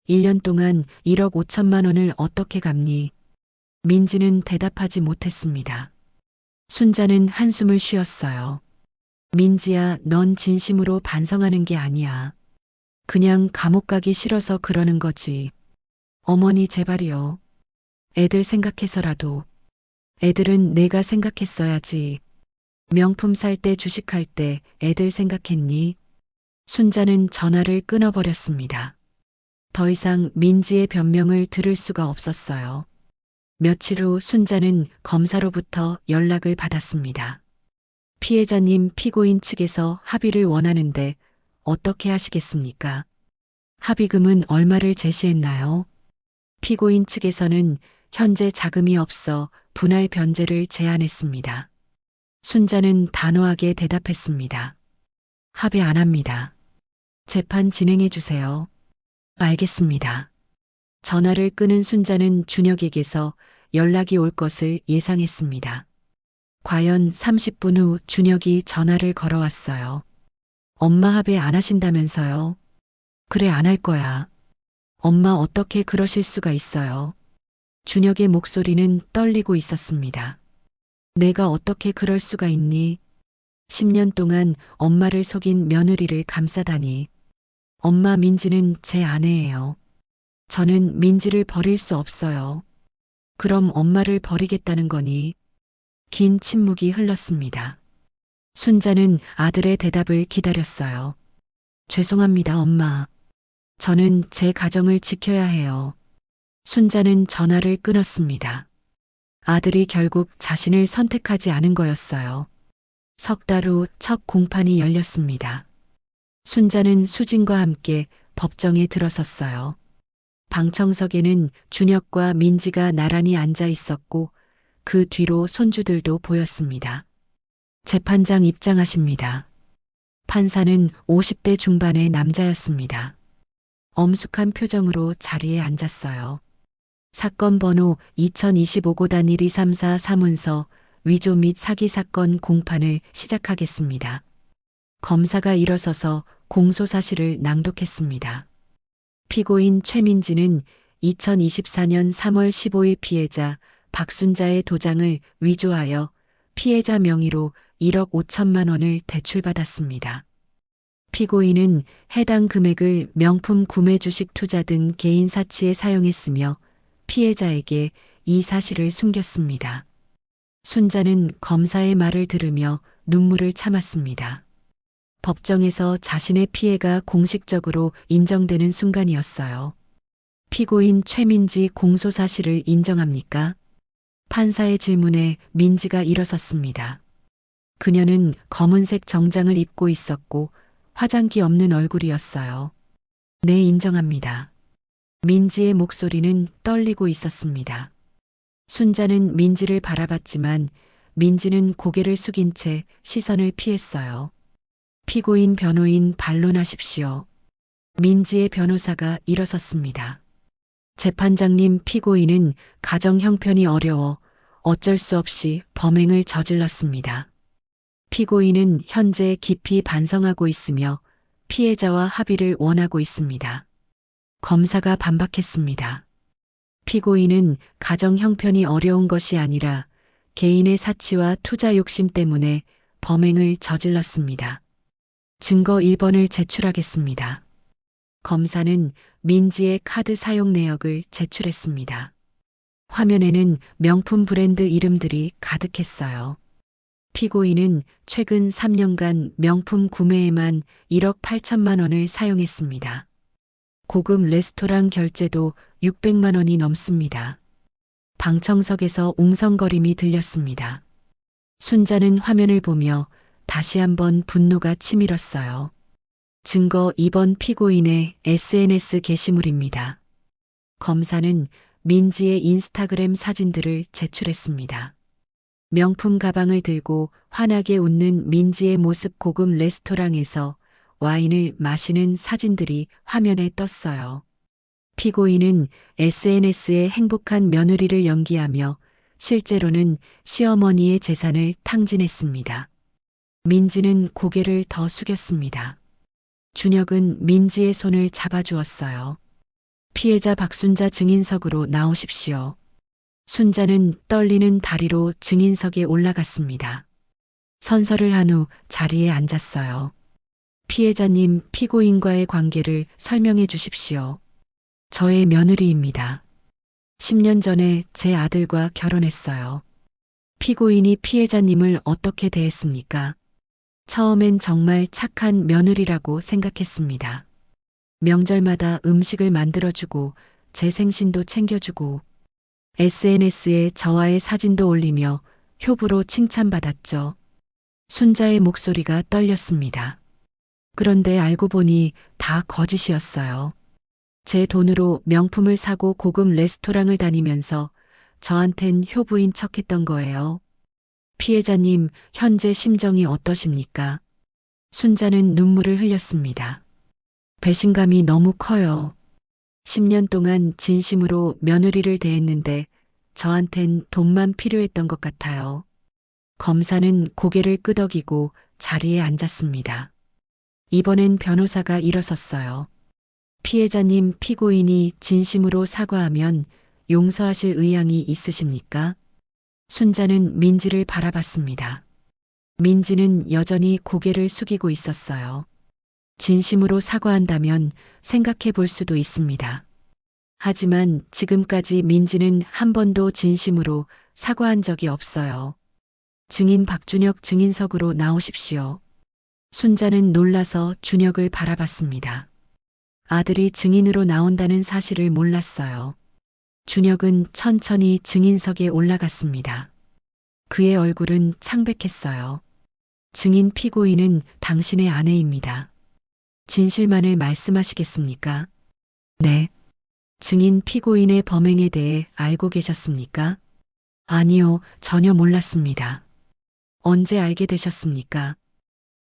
1년 동안 1억 5천만 원을 어떻게 갚니? 민지는 대답하지 못했습니다. 순자는 한숨을 쉬었어요. 민지야, 넌 진심으로 반성하는 게 아니야. 그냥 감옥 가기 싫어서 그러는 거지. 어머니, 제발이요. 애들 생각해서라도. 애들은 내가 생각했어야지. 명품 살 때, 주식할 때 애들 생각했니? 순자는 전화를 끊어버렸습니다. 더 이상 민지의 변명을 들을 수가 없었어요. 며칠 후 순자는 검사로부터 연락을 받았습니다. 피해자님, 피고인 측에서 합의를 원하는데 어떻게 하시겠습니까? 합의금은 얼마를 제시했나요? 피고인 측에서는 현재 자금이 없어 분할 변제를 제안했습니다. 순자는 단호하게 대답했습니다. 합의 안 합니다. 재판 진행해 주세요. 알겠습니다. 전화를 끊은 순자는 준혁에게서 연락이 올 것을 예상했습니다. 과연 30분 후 준혁이 전화를 걸어왔어요. 엄마, 합의 안 하신다면서요? 그래, 안 할 거야. 엄마, 어떻게 그러실 수가 있어요? 준혁의 목소리는 떨리고 있었습니다. 내가 어떻게 그럴 수가 있니? 10년 동안 엄마를 속인 며느리를 감싸다니. 엄마, 민지는 제 아내예요. 저는 민지를 버릴 수 없어요. 그럼 엄마를 버리겠다는 거니? 긴 침묵이 흘렀습니다. 순자는 아들의 대답을 기다렸어요. 죄송합니다, 엄마. 저는 제 가정을 지켜야 해요. 순자는 전화를 끊었습니다. 아들이 결국 자신을 선택하지 않은 거였어요. 석 달 후 첫 공판이 열렸습니다. 순자는 수진과 함께 법정에 들어섰어요. 방청석에는 준혁과 민지가 나란히 앉아 있었고 그 뒤로 손주들도 보였습니다. 재판장 입장하십니다. 판사는 50대 중반의 남자였습니다. 엄숙한 표정으로 자리에 앉았어요. 사건 번호 2025-1234 사문서 위조 및 사기 사건 공판을 시작하겠습니다. 검사가 일어서서 공소 사실을 낭독했습니다. 피고인 최민지는 2024년 3월 15일 피해자 박순자의 도장을 위조하여 피해자 명의로 1억 5천만 원을 대출받았습니다. 피고인은 해당 금액을 명품 구매 주식 투자 등 개인 사치에 사용했으며 피해자에게 이 사실을 숨겼습니다. 순자는 검사의 말을 들으며 눈물을 참았습니다. 법정에서 자신의 피해가 공식적으로 인정되는 순간이었어요. 피고인 최민지 공소 사실을 인정합니까? 판사의 질문에 민지가 일어섰습니다. 그녀는 검은색 정장을 입고 있었고 화장기 없는 얼굴이었어요. 네, 인정합니다. 민지의 목소리는 떨리고 있었습니다. 순자는 민지를 바라봤지만 민지는 고개를 숙인 채 시선을 피했어요. 피고인 변호인 반론하십시오. 민지의 변호사가 일어섰습니다. 재판장님, 피고인은 가정 형편이 어려워 어쩔 수 없이 범행을 저질렀습니다. 피고인은 현재 깊이 반성하고 있으며 피해자와 합의를 원하고 있습니다. 검사가 반박했습니다. 피고인은 가정 형편이 어려운 것이 아니라 개인의 사치와 투자 욕심 때문에 범행을 저질렀습니다. 증거 1번을 제출하겠습니다. 검사는 민지의 카드 사용 내역을 제출했습니다. 화면에는 명품 브랜드 이름들이 가득했어요. 피고인은 최근 3년간 명품 구매에만 1억 8천만 원을 사용했습니다. 고급 레스토랑 결제도 600만 원이 넘습니다. 방청석에서 웅성거림이 들렸습니다. 순자는 화면을 보며 다시 한번 분노가 치밀었어요. 증거 2번 피고인의 SNS 게시물입니다. 검사는 민지의 인스타그램 사진들을 제출했습니다. 명품 가방을 들고 환하게 웃는 민지의 모습, 고급 레스토랑에서 와인을 마시는 사진들이 화면에 떴어요. 피고인은 SNS에 행복한 며느리를 연기하며 실제로는 시어머니의 재산을 탕진했습니다. 민지는 고개를 더 숙였습니다. 준혁은 민지의 손을 잡아주었어요. 피해자 박순자 증인석으로 나오십시오. 순자는 떨리는 다리로 증인석에 올라갔습니다. 선서를 한 후 자리에 앉았어요. 피해자님, 피고인과의 관계를 설명해 주십시오. 저의 며느리입니다. 10년 전에 제 아들과 결혼했어요. 피고인이 피해자님을 어떻게 대했습니까? 처음엔 정말 착한 며느리라고 생각했습니다. 명절마다 음식을 만들어주고 제 생신도 챙겨주고 SNS에 저와의 사진도 올리며 효부로 칭찬받았죠. 순자의 목소리가 떨렸습니다. 그런데 알고 보니 다 거짓이었어요. 제 돈으로 명품을 사고 고급 레스토랑을 다니면서 저한텐 효부인 척했던 거예요. 피해자님, 현재 심정이 어떠십니까? 순자는 눈물을 흘렸습니다. 배신감이 너무 커요. 10년 동안 진심으로 며느리를 대했는데 저한텐 돈만 필요했던 것 같아요. 검사는 고개를 끄덕이고 자리에 앉았습니다. 이번엔 변호사가 일어섰어요. 피해자님, 피고인이 진심으로 사과하면 용서하실 의향이 있으십니까? 순자는 민지를 바라봤습니다. 민지는 여전히 고개를 숙이고 있었어요. 진심으로 사과한다면 생각해 볼 수도 있습니다. 하지만 지금까지 민지는 한 번도 진심으로 사과한 적이 없어요. 증인 박준혁 증인석으로 나오십시오. 순자는 놀라서 준혁을 바라봤습니다. 아들이 증인으로 나온다는 사실을 몰랐어요. 준혁은 천천히 증인석에 올라갔습니다. 그의 얼굴은 창백했어요. 증인 피고인은 당신의 아내입니다. 진실만을 말씀하시겠습니까? 네. 증인 피고인의 범행에 대해 알고 계셨습니까? 아니요, 전혀 몰랐습니다. 언제 알게 되셨습니까?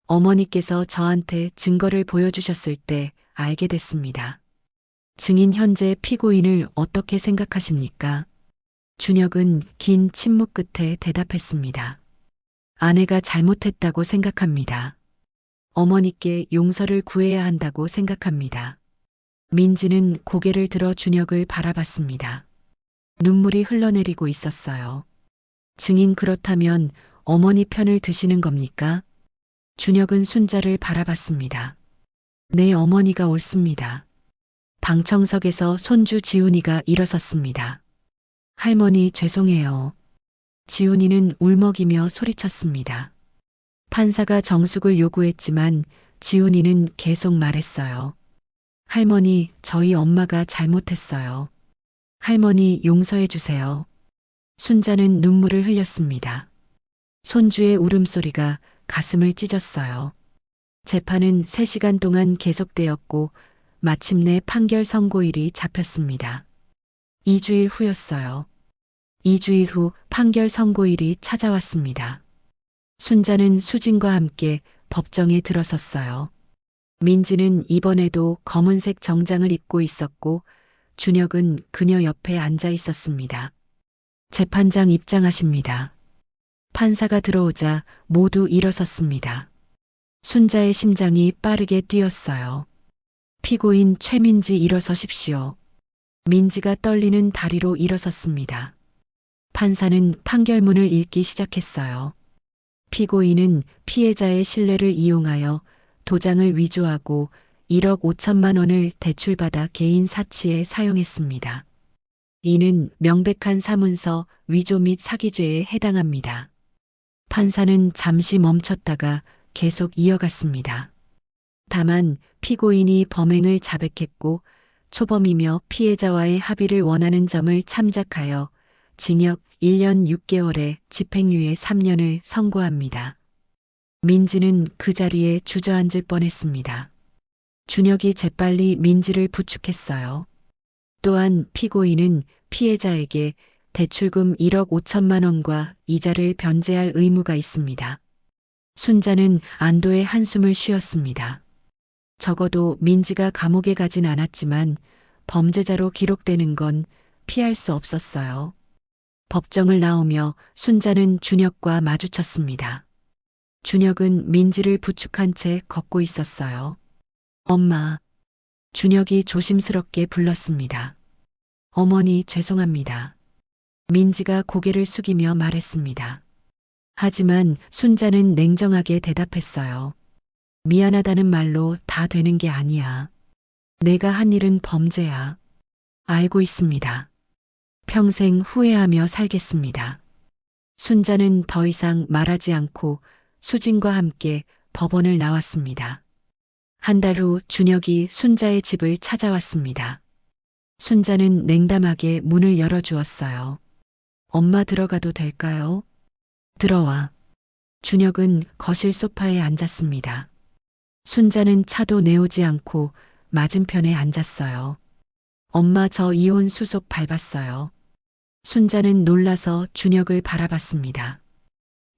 어머니께서 저한테 증거를 보여주셨을 때 알게 됐습니다. 증인 현재 피고인을 어떻게 생각하십니까? 준혁은 긴 침묵 끝에 대답했습니다. 아내가 잘못했다고 생각합니다. 어머니께 용서를 구해야 한다고 생각합니다. 민지는 고개를 들어 준혁을 바라봤습니다. 눈물이 흘러내리고 있었어요. 증인 그렇다면 어머니 편을 드시는 겁니까? 준혁은 순자를 바라봤습니다. 내 어머니가 옳습니다. 방청석에서 손주 지훈이가 일어섰습니다. 할머니 죄송해요. 지훈이는 울먹이며 소리쳤습니다. 판사가 정숙을 요구했지만 지훈이는 계속 말했어요. 할머니, 저희 엄마가 잘못했어요. 할머니 용서해 주세요. 순자는 눈물을 흘렸습니다. 손주의 울음소리가 가슴을 찢었어요. 재판은 3시간 동안 계속되었고 마침내 판결 선고일이 잡혔습니다. 2주일 후였어요. 2주일 후 판결 선고일이 찾아왔습니다. 순자는 수진과 함께 법정에 들어섰어요. 민지는 이번에도 검은색 정장을 입고 있었고 준혁은 그녀 옆에 앉아 있었습니다. 재판장 입장하십니다. 판사가 들어오자 모두 일어섰습니다. 순자의 심장이 빠르게 뛰었어요. 피고인 최민지 일어서십시오. 민지가 떨리는 다리로 일어섰습니다. 판사는 판결문을 읽기 시작했어요. 피고인은 피해자의 신뢰를 이용하여 도장을 위조하고 1억 5천만 원을 대출받아 개인 사치에 사용했습니다. 이는 명백한 사문서 위조 및 사기죄에 해당합니다. 판사는 잠시 멈췄다가 계속 이어갔습니다. 다만 피고인이 범행을 자백했고 초범이며 피해자와의 합의를 원하는 점을 참작하여 징역 1년 6개월에 집행유예 3년을 선고합니다. 민지는 그 자리에 주저앉을 뻔했습니다. 준혁이 재빨리 민지를 부축했어요. 또한 피고인은 피해자에게 대출금 1억 5천만 원과 이자를 변제할 의무가 있습니다. 순자는 안도의 한숨을 쉬었습니다. 적어도 민지가 감옥에 가진 않았지만 범죄자로 기록되는 건 피할 수 없었어요. 법정을 나오며 순자는 준혁과 마주쳤습니다. 준혁은 민지를 부축한 채 걷고 있었어요. 엄마. 준혁이 조심스럽게 불렀습니다. 어머니 죄송합니다. 민지가 고개를 숙이며 말했습니다. 하지만 순자는 냉정하게 대답했어요. 미안하다는 말로 다 되는 게 아니야. 내가 한 일은 범죄야. 알고 있습니다. 평생 후회하며 살겠습니다. 순자는 더 이상 말하지 않고 수진과 함께 법원을 나왔습니다. 한 달 후 준혁이 순자의 집을 찾아왔습니다. 순자는 냉담하게 문을 열어주었어요. 엄마 들어가도 될까요? 들어와. 준혁은 거실 소파에 앉았습니다. 순자는 차도 내오지 않고 맞은편에 앉았어요. 엄마 저 이혼 수속 밟았어요. 순자는 놀라서 준혁을 바라봤습니다.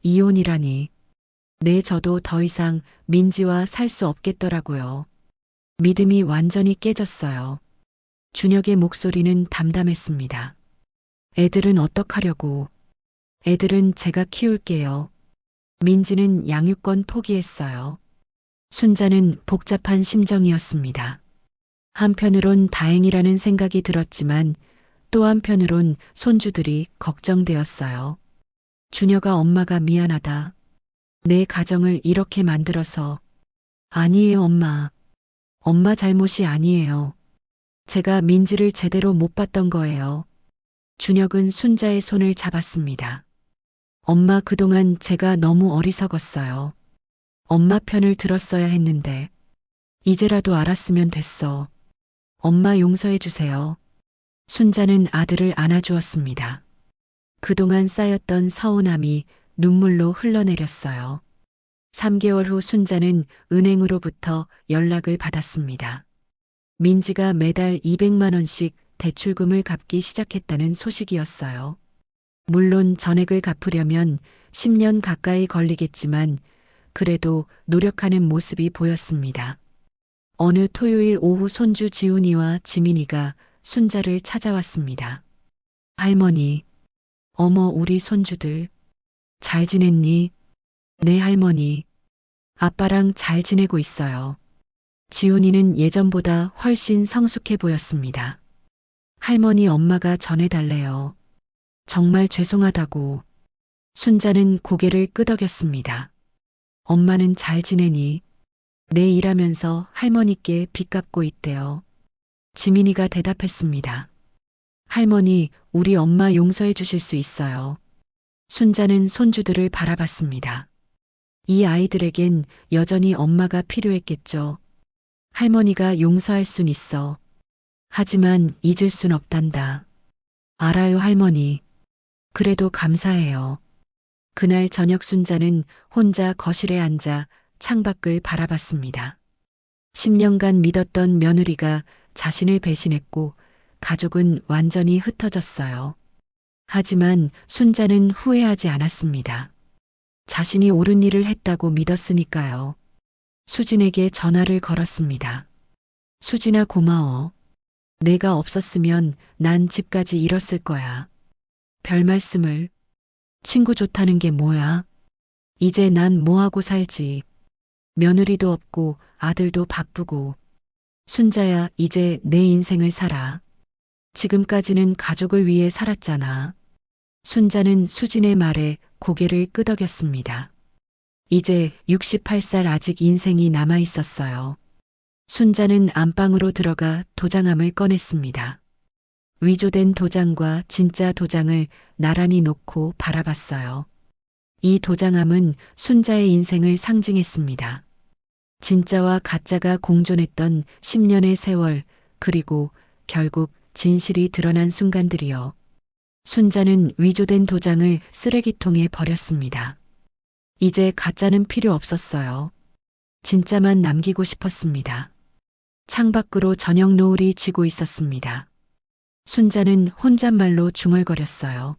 이혼이라니. 네, 저도 더 이상 민지와 살 수 없겠더라고요. 믿음이 완전히 깨졌어요. 준혁의 목소리는 담담했습니다. 애들은 어떡하려고. 애들은 제가 키울게요. 민지는 양육권 포기했어요. 순자는 복잡한 심정이었습니다. 한편으론 다행이라는 생각이 들었지만 또 한편으론 손주들이 걱정되었어요. 준혁아 엄마가 미안하다. 내 가정을 이렇게 만들어서. 아니에요 엄마. 엄마 잘못이 아니에요. 제가 민지를 제대로 못 봤던 거예요. 준혁은 순자의 손을 잡았습니다. 엄마 그동안 제가 너무 어리석었어요. 엄마 편을 들었어야 했는데. 이제라도 알았으면 됐어. 엄마 용서해 주세요. 순자는 아들을 안아주었습니다. 그동안 쌓였던 서운함이 눈물로 흘러내렸어요. 3개월 후 순자는 은행으로부터 연락을 받았습니다. 민지가 매달 200만 원씩 대출금을 갚기 시작했다는 소식이었어요. 물론 전액을 갚으려면 10년 가까이 걸리겠지만 그래도 노력하는 모습이 보였습니다. 어느 토요일 오후 손주 지훈이와 지민이가 순자를 찾아왔습니다. 할머니, 어머 우리 손주들, 잘 지냈니? 네 할머니, 아빠랑 잘 지내고 있어요. 지훈이는 예전보다 훨씬 성숙해 보였습니다. 할머니 엄마가 전해달래요. 정말 죄송하다고. 순자는 고개를 끄덕였습니다. 엄마는 잘 지내니? 네 일하면서 할머니께 빚 갚고 있대요. 지민이가 대답했습니다. 할머니, 우리 엄마 용서해 주실 수 있어요. 순자는 손주들을 바라봤습니다. 이 아이들에겐 여전히 엄마가 필요했겠죠. 할머니가 용서할 순 있어. 하지만 잊을 순 없단다. 알아요, 할머니. 그래도 감사해요. 그날 저녁 순자는 혼자 거실에 앉아 창밖을 바라봤습니다. 10년간 믿었던 며느리가 자신을 배신했고 가족은 완전히 흩어졌어요. 하지만 순자는 후회하지 않았습니다. 자신이 옳은 일을 했다고 믿었으니까요. 수진에게 전화를 걸었습니다. 수진아 고마워. 내가 없었으면 난 집까지 잃었을 거야. 별 말씀을. 친구 좋다는 게 뭐야? 이제 난 뭐하고 살지. 며느리도 없고 아들도 바쁘고. 순자야, 이제 내 인생을 살아. 지금까지는 가족을 위해 살았잖아. 순자는 수진의 말에 고개를 끄덕였습니다. 이제 68살 아직 인생이 남아 있었어요. 순자는 안방으로 들어가 도장함을 꺼냈습니다. 위조된 도장과 진짜 도장을 나란히 놓고 바라봤어요. 이 도장함은 순자의 인생을 상징했습니다. 진짜와 가짜가 공존했던 10년의 세월, 그리고 결국 진실이 드러난 순간들이요. 순자는 위조된 도장을 쓰레기통에 버렸습니다. 이제 가짜는 필요 없었어요. 진짜만 남기고 싶었습니다. 창밖으로 저녁 노을이 지고 있었습니다. 순자는 혼잣말로 중얼거렸어요.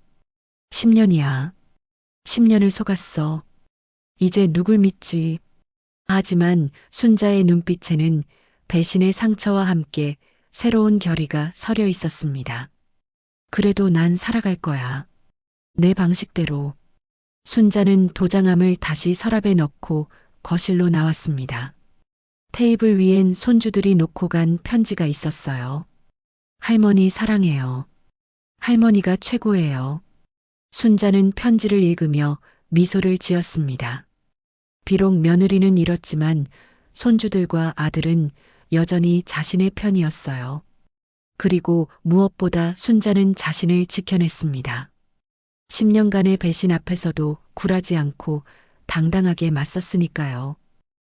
10년이야. 10년을 속았어. 이제 누굴 믿지? 하지만 순자의 눈빛에는 배신의 상처와 함께 새로운 결의가 서려 있었습니다. 그래도 난 살아갈 거야. 내 방식대로. 순자는 도장함을 다시 서랍에 넣고 거실로 나왔습니다. 테이블 위엔 손주들이 놓고 간 편지가 있었어요. 할머니 사랑해요. 할머니가 최고예요. 순자는 편지를 읽으며 미소를 지었습니다. 비록 며느리는 잃었지만 손주들과 아들은 여전히 자신의 편이었어요. 그리고 무엇보다 순자는 자신을 지켜냈습니다. 10년간의 배신 앞에서도 굴하지 않고 당당하게 맞섰으니까요.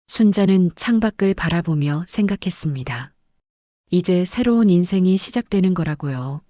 순자는 창밖을 바라보며 생각했습니다. 이제 새로운 인생이 시작되는 거라고요.